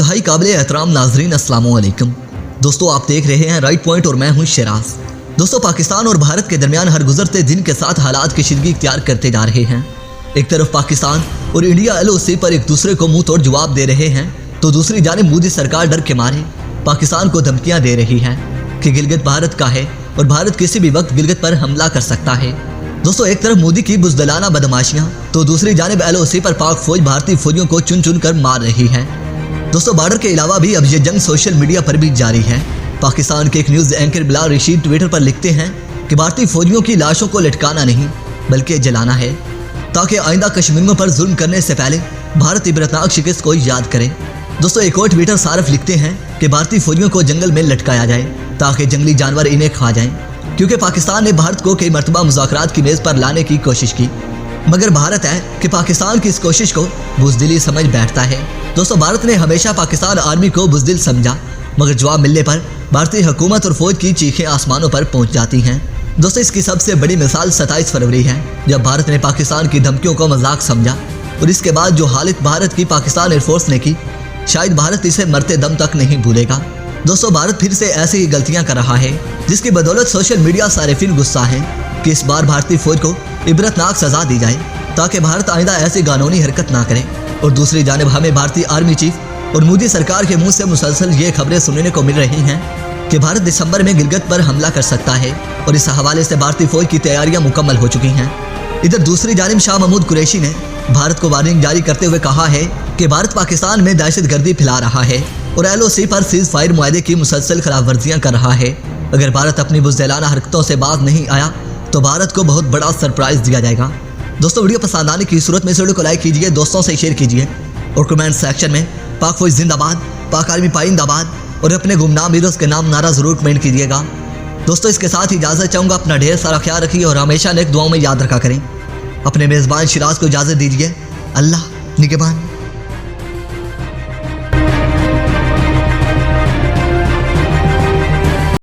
انتہائی काबिल एहतराम नाजरीन अस्सलाम वालेकुम। दोस्तों आप देख रहे हैं राइट पॉइंट और मैं हूं शिराज। दोस्तों पाकिस्तान और भारत के दरमियान हर गुजरते दिन के साथ हालात कशीदगी इख्तियार करते जा रहे हैं। एक तरफ पाकिस्तान और इंडिया LOC पर एक दूसरे को मुंह तोड़ जवाब दे रहे हैं तो दूसरी जानिब मोदी सरकार डर के मारे पाकिस्तान को धमकियां दे रही है कि गिलगित भारत का है और भारत किसी भी वक्त गिलगित पर हमला कर सकता है। दोस्तों एक तरफ मोदी की बुज़दिलाना बदमाशियां तो दूसरी जानिब LOC पर पाक फौज भारतीय फौजियों को चुन चुन कर मार रही है। दोस्तों बॉर्डर के अलावा भी अब ये जंग सोशल मीडिया पर भी जारी है। पाकिस्तान के एक news anchor Bilal Rashid Twitter पर लिखते हैं कि भारतीय फौजियों की लाशों को लटकाना नहीं बल्कि जलाना है ताकि आइंदा कश्मीरियों पर जुल्म करने से पहले भारत इबरतनाक शिकस्त को याद करे। दोस्तों एक और ट्विटर सारफ लिखते हैं कि भारतीय फौजियों को जंगल में लटकाया जाए ताकि जंगली जानवर इन्हें खा जाएं, क्योंकि पाकिस्तान ने भारत को कई मरतबा मुज़ाकरात की मेज़ पर लाने की कोशिश की मगर भारत है कि पाकिस्तान की इस कोशिश को बुज़दिली समझ बैठता है। दोस्तों भारत ने हमेशा पाकिस्तान आर्मी को बुज़दिल समझा मगर जवाब मिलने पर भारतीय हुकूमत और फौज की चीखें आसमानों पर पहुंच जाती हैं। दोस्तों इसकी सबसे बड़ी मिसाल 27 फरवरी है जब भारत ने पाकिस्तान की धमकियों को मजाक समझा और इसके बाद जो हालत भारत की पाकिस्तान एयरफोर्स ने की शायद भारत इसे मरते दम तक नहीं भूलेगा। दोस्तों भारत फिर से ऐसी ही गलतियां कर रहा है जिसकी बदौलत सोशल मीडिया सारिफिन गुस्सा हैं कि इस बार भारतीय फौज को इबरतनाक सजा दी जाए ताकि भारत आइंदा ऐसी कानूनी हरकत ना करे। और दूसरी जानिब हमें भारतीय आर्मी चीफ और मोदी सरकार के मुंह से मुसलसल ये खबरें सुनने को मिल रही हैं कि भारत दिसंबर में गिलगित पर हमला कर सकता है और इस हवाले से भारतीय फौज की तैयारियां मुकम्मल हो चुकी हैं। इधर दूसरी जानिब शाह महमूद कुरैशी ने भारत को वार्निंग जारी करते हुए कहा है कि भारत पाकिस्तान में दहशतगर्दी फैला रहा है और LOC पर सीज फायर मुआहदे की मुसलसल खिलाफ वर्जियाँ कर रहा है। अगर भारत अपनी बुज़दिलाना हरकतों से बाज नहीं आया तो भारत को बहुत बड़ा सरप्राइज दिया जाएगा। दोस्तों वीडियो पसंद आने की सूरत में इस वीडियो को लाइक कीजिए, दोस्तों से शेयर कीजिए और कमेंट सेक्शन में पाक फौज जिंदाबाद, पाक आर्मी पाइंदाबाद और अपने गुमनाम हीरोज़ के नाम नारा ज़रूर कमेंट कीजिएगा। दोस्तों इसके साथ ही इजाज़त चाहूँगा, अपना ढेर सारा ख्याल रखिए और हमेशा नेक दुआओं में याद रखा करें। अपने मेज़बान शिराज को इजाज़त दीजिए। अल्लाह निगहबान।